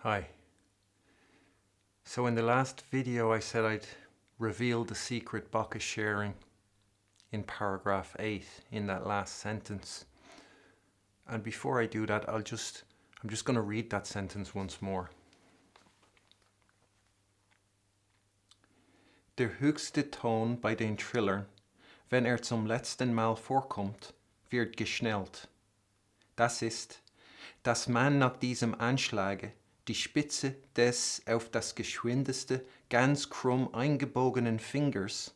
Hi. So in the last video I said I'd reveal the secret Bach is sharing in paragraph 8 in that last sentence. And before I do that, I'm just going to read that sentence once more. Der höchste Ton bei den Trillern, wenn zum letzten Mal vorkommt, wird geschnellt. Das ist, dass man nach diesem Anschlage die Spitze des auf das geschwindeste, ganz krumm eingebogenen Fingers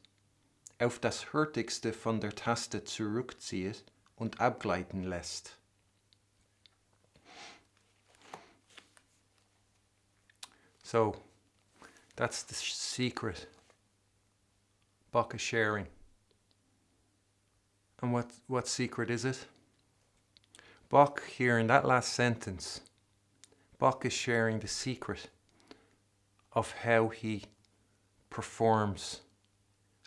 auf das hurtigste von der Taste zurückzieht und abgleiten lässt. So, that's the secret Bach is sharing. And what secret is it? Bach here in that last sentence, Bach is sharing the secret of how he performs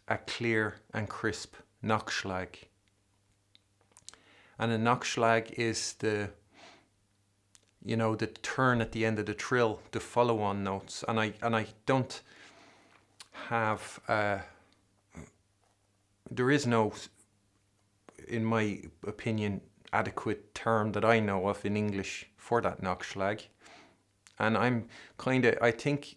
a clear and crisp Nachschlag. And a Nachschlag is the turn at the end of the trill, the follow-on notes. And I don't have, there is no, in my opinion, adequate term that I know of in English for that Nachschlag. And I think,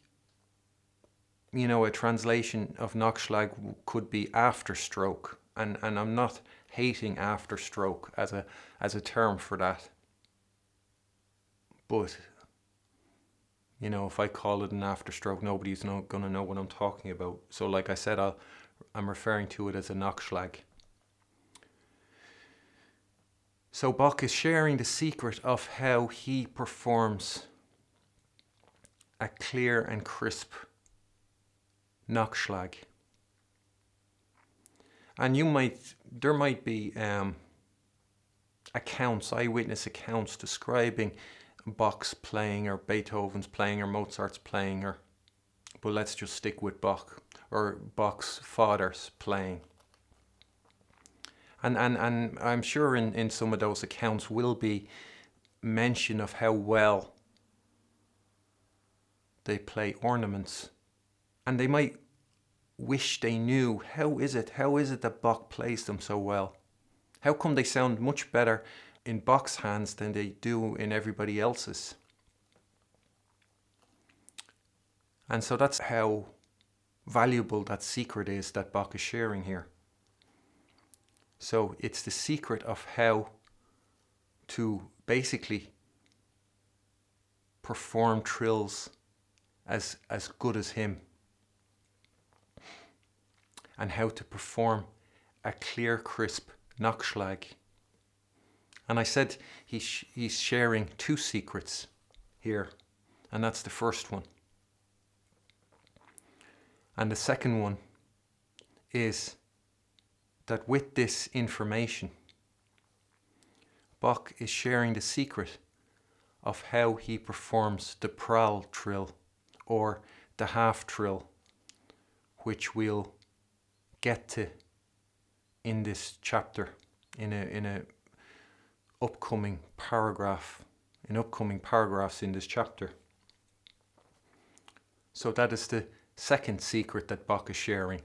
a translation of Nachschlag could be afterstroke. And I'm not hating afterstroke as a term for that. But, if I call it an afterstroke, nobody's going to know what I'm talking about. So like I said, I'm referring to it as a Nachschlag. So Bach is sharing the secret of how he performs a clear and crisp Nachschlag. And there might be eyewitness accounts describing Bach's playing or Beethoven's playing or Mozart's playing, but let's just stick with Bach or Bach's father's playing. And I'm sure in some of those accounts will be mention of how well they play ornaments. And they might wish they knew, how is it that Bach plays them so well? How come they sound much better in Bach's hands than they do in everybody else's? And so that's how valuable that secret is that Bach is sharing here. So it's the secret of how to basically perform trills as good as him, and how to perform a clear, crisp Nachschlag. And I said he's sharing two secrets here, and that's the first one. And the second one is that with this information, Bach is sharing the secret of how he performs the Prall trill or the half trill, which we'll get to in this chapter in a upcoming paragraphs in this chapter. So that is the second secret that Bach is sharing.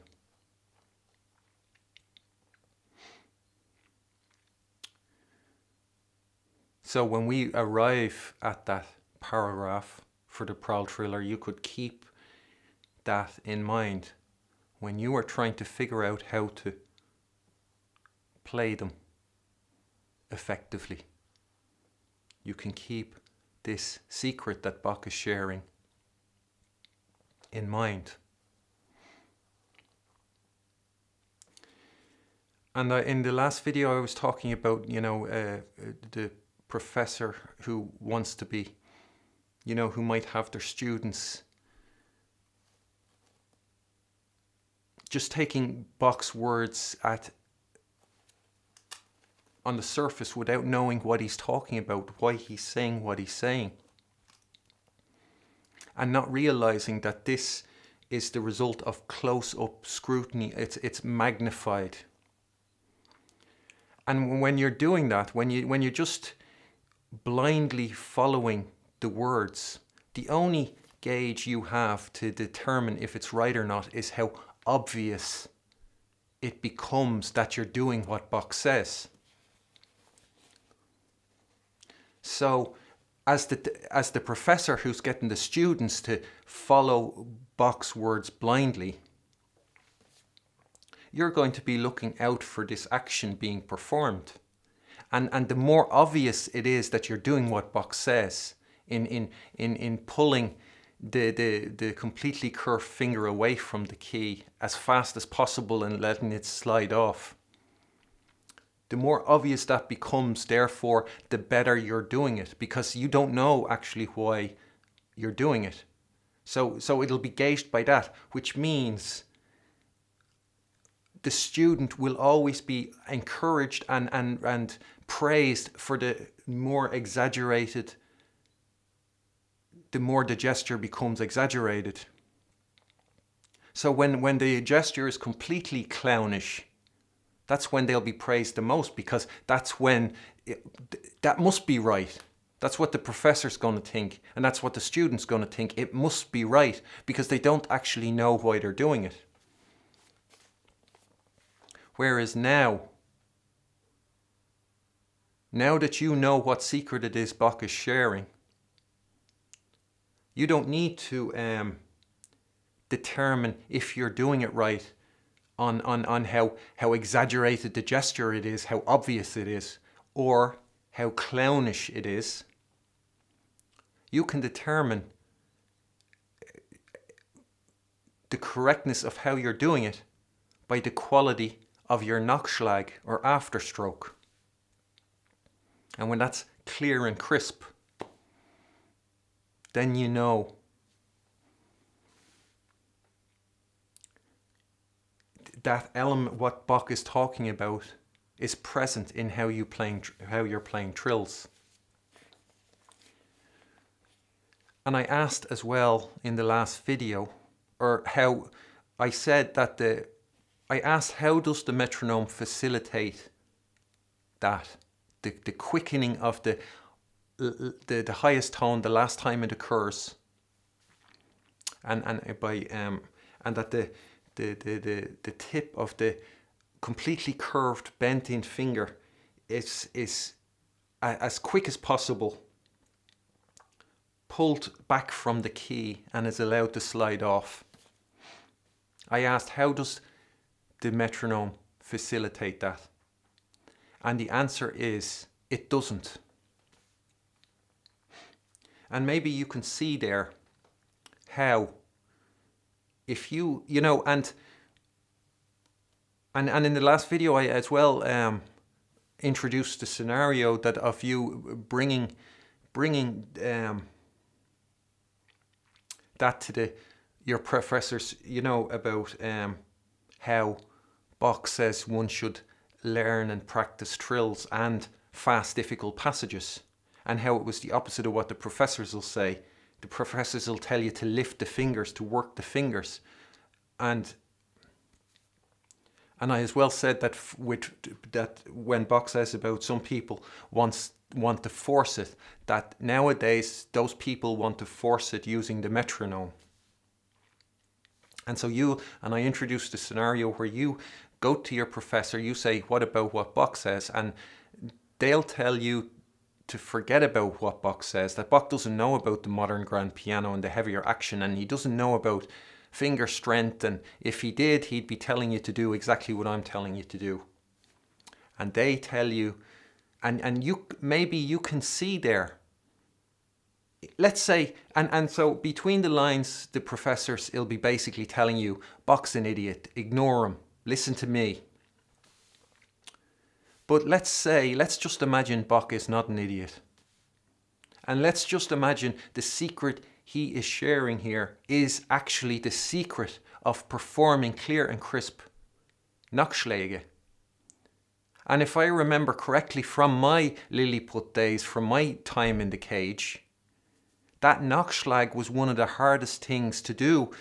So when we arrive at that paragraph for the Prall Triller, you could keep that in mind when you are trying to figure out how to play them effectively. You can keep this secret that Bach is sharing in mind. And in the last video I was talking about, the professor who wants to be, who might have their students just taking Bach's words on the surface without knowing what he's talking about, why he's saying what he's saying, and not realizing that this is the result of close-up scrutiny. It's magnified. And when you're doing that, when you're just blindly following the words, The only gauge you have to determine if it's right or not is how obvious it becomes that you're doing what Bach says. So as the professor who's getting the students to follow Bach's words blindly, you're going to be looking out for this action being performed. And the more obvious it is that you're doing what Bach says in pulling the completely curved finger away from the key as fast as possible and letting it slide off, the more obvious that becomes, therefore, the better you're doing it, because you don't know actually why you're doing it. So it'll be gauged by that, which means the student will always be encouraged and praised for the more exaggerated, the more the gesture becomes exaggerated. So when the gesture is completely clownish, that's when they'll be praised the most, because that's when that must be right. That's what the professor's going to think, and that's what the student's going to think. It must be right, because they don't actually know why they're doing it. Whereas now that you know what secret it is Bach is sharing, you don't need to determine if you're doing it right on how exaggerated the gesture it is, how obvious it is, or how clownish it is. You can determine the correctness of how you're doing it by the quality of your Nachschlag or afterstroke. And when that's clear and crisp, then you know that element, what Bach is talking about, is present in how you're playing trills. And I asked as well in the last video, or how I said that I asked, how does the metronome facilitate that, the quickening of the highest tone the last time it occurs, and that the tip of the completely curved bent in finger is as quick as possible pulled back from the key and is allowed to slide off. I asked, how does the metronome facilitate that? And the answer is, it doesn't. And maybe you can see there how, if you know, and in the last video I as well introduced the scenario that of you bringing that to your professors, you know, about how Bach says one should learn and practice trills and fast, difficult passages, and how it was the opposite of what the professors will say. The professors will tell you to lift the fingers, to work the fingers, and I as well said that when Bach says about some people want to force it, that nowadays those people want to force it using the metronome. And so I introduced a scenario where you go to your professor, you say, what about what Bach says? And they'll tell you to forget about what Bach says, that Bach doesn't know about the modern grand piano and the heavier action, and he doesn't know about finger strength, and if he did, he'd be telling you to do exactly what I'm telling you to do. And they tell you, and you maybe you can see there, let's say, and so between the lines, the professors will be basically telling you, Bach's an idiot, ignore him, listen to me. But let's just imagine Bach is not an idiot. And let's just imagine the secret he is sharing here is actually the secret of performing clear and crisp Nachschläge. And if I remember correctly from my Lilliput days, from my time in the cage, that Nachschlag was one of the hardest things to do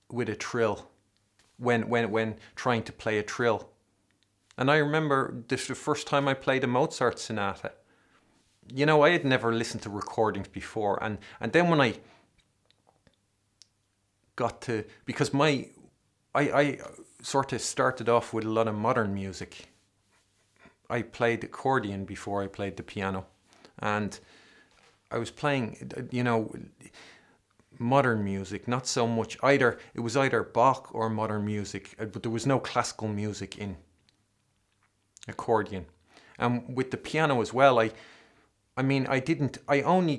with a trill when trying to play a trill. And I remember this the first time I played a Mozart sonata. I had never listened to recordings before, and then when I got to, because I sort of started off with a lot of modern music. I played accordion before I played the piano, and I was playing, modern music, not so much either. It was either Bach or modern music, but there was no classical music in accordion. And with the piano as well, the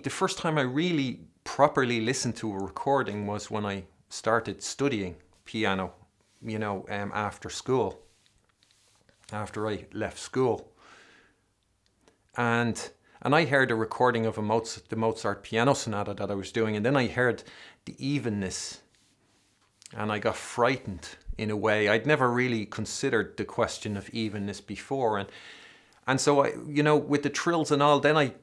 first time I really properly listened to a recording was when I started studying piano, after school, after I left school. And I heard a recording of the Mozart piano sonata that I was doing, and then I heard the evenness, and I got frightened in a way. I'd never really considered the question of evenness before, and so I, with the trills and all, then I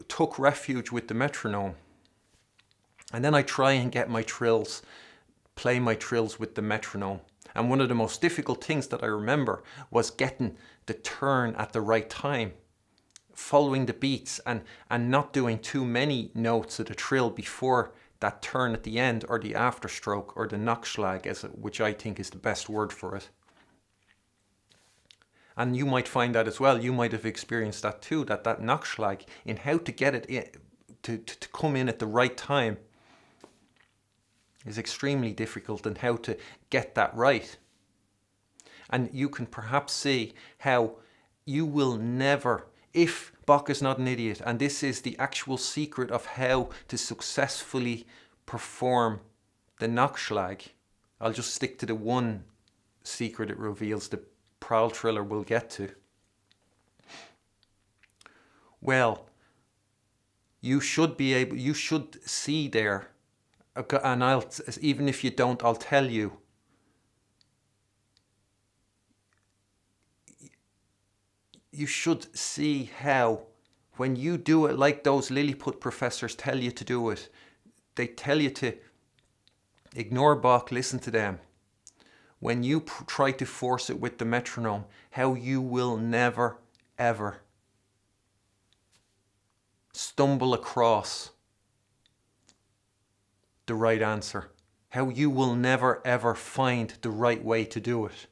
took refuge with the metronome, and then I try and get play my trills with the metronome. And one of the most difficult things that I remember was getting the turn at the right time, following the beats, and not doing too many notes of the trill before that turn at the end, or the afterstroke, or the Nachschlag, which I think is the best word for it. And you might find that as well. You might have experienced that too, that Nachschlag, in how to get it in, to come in at the right time, is extremely difficult, and how to get that right. And you can perhaps see how you will never, if Bach is not an idiot, and this is the actual secret of how to successfully perform the Nachschlag. I'll just stick to the one secret it reveals, the Prowl Triller we'll get to. Well, you should see there, and even if you don't, I'll tell you. You should see how, when you do it like those Lilliput professors tell you to do it, they tell you to ignore Bach, listen to them. When you try to force it with the metronome, how you will never, ever stumble across the right answer. How you will never, ever find the right way to do it.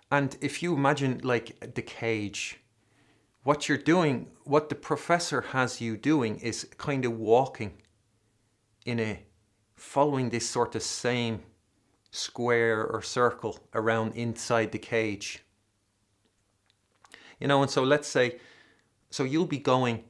And if you imagine like the cage, what you're doing, what the professor has you doing is kind of walking following this sort of same square or circle around inside the cage. And so let's say, so you'll be going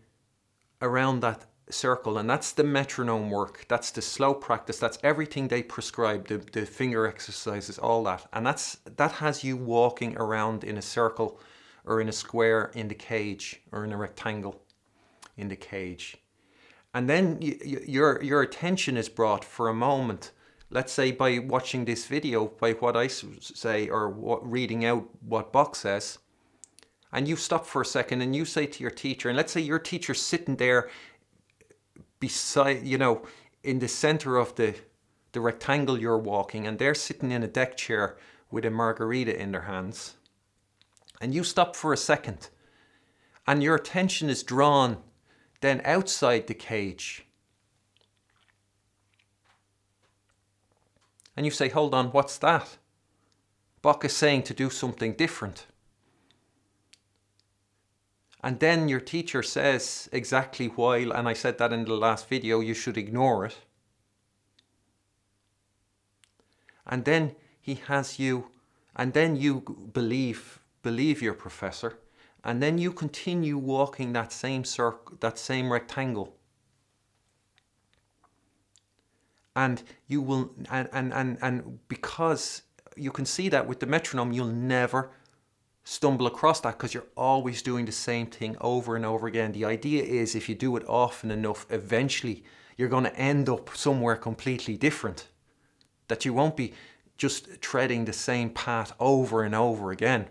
around that circle, and that's the metronome work, that's the slow practice, that's everything they prescribe, the finger exercises, all that, and that has you walking around in a circle or in a square in the cage, or in a rectangle in the cage. And then your attention is brought for a moment, let's say by watching this video, by what I say, or reading out what Bach says, and you stop for a second and you say to your teacher, and let's say your teacher's sitting there beside, in the center of the rectangle you're walking, and they're sitting in a deck chair with a margarita in their hands, and you stop for a second, and your attention is drawn then outside the cage, and you say, hold on, what's that? Bach is saying to do something different. And then your teacher says exactly why, and I said that in the last video, you should ignore it. And then he has you, and then you believe your professor, and then you continue walking that same circle, that same rectangle. And you will, and because you can see that with the metronome, you'll never stumble across that, because you're always doing the same thing over and over again. The idea is, if you do it often enough, eventually you're going to end up somewhere completely different, that you won't be just treading the same path over and over again.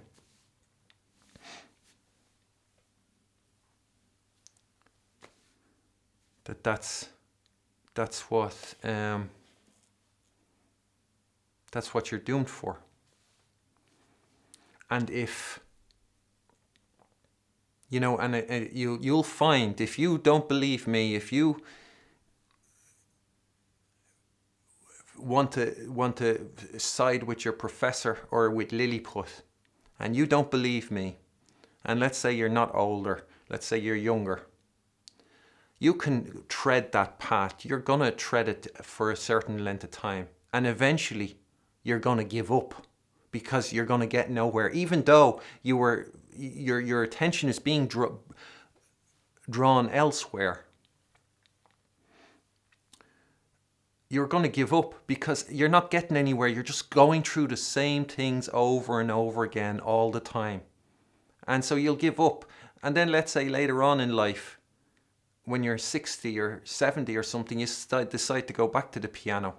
That's what you're doomed for. And if You know, and you'll find, if you don't believe me, if you want to side with your professor or with Lilliput, and you don't believe me, and let's say you're not older, let's say you're younger, you can tread that path. You're going to tread it for a certain length of time. And eventually you're going to give up because you're going to get nowhere. Even though your attention is being drawn elsewhere, you're going to give up because you're not getting anywhere. You're just going through the same things over and over again all the time. And so you'll give up. And then let's say later on in life, when you're 60 or 70 or something, you decide to go back to the piano.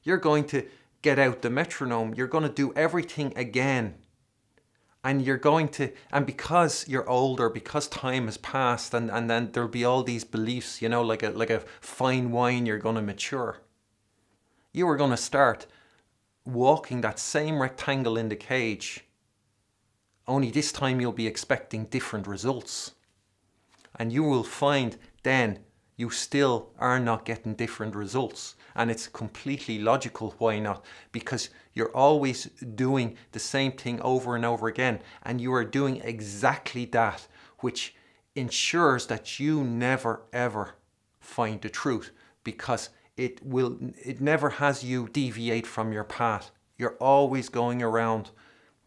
You're going to get out the metronome. You're going to do everything again. And and because you're older, because time has passed, and then there'll be all these beliefs, you know, like a fine wine, you're going to mature. You are going to start walking that same rectangle in the cage. Only this time you'll be expecting different results. And you will find then you still are not getting different results. And it's completely logical why not. Because you're always doing the same thing over and over again. And you are doing exactly that, which ensures that you never ever find the truth. Because it never has you deviate from your path. You're always going around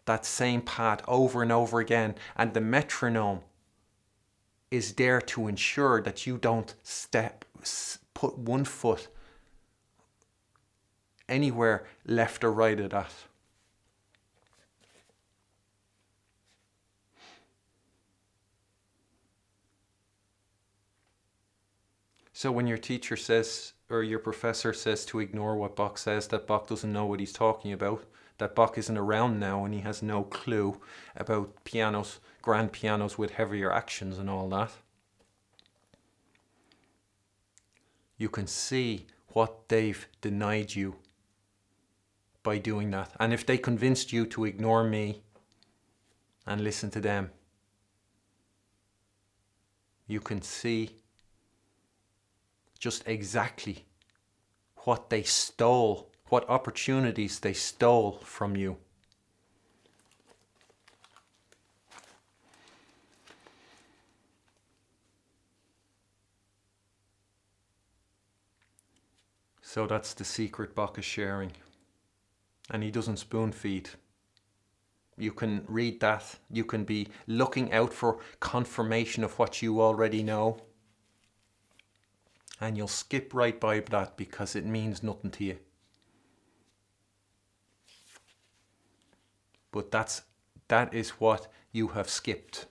that same path over and over again. And the metronome is there to ensure that you don't put one foot anywhere left or right of that. So when your teacher says, or your professor says to ignore what Bach says, that Bach doesn't know what he's talking about, that Bach isn't around now and he has no clue about pianos, grand pianos with heavier actions and all that. You can see what they've denied you by doing that. And if they convinced you to ignore me and listen to them, you can see just exactly what they stole, what opportunities they stole from you. So that's the secret Bach is sharing. And he doesn't spoon feed. You can read that. You can be looking out for confirmation of what you already know. And you'll skip right by that because it means nothing to you. But that is what you have skipped.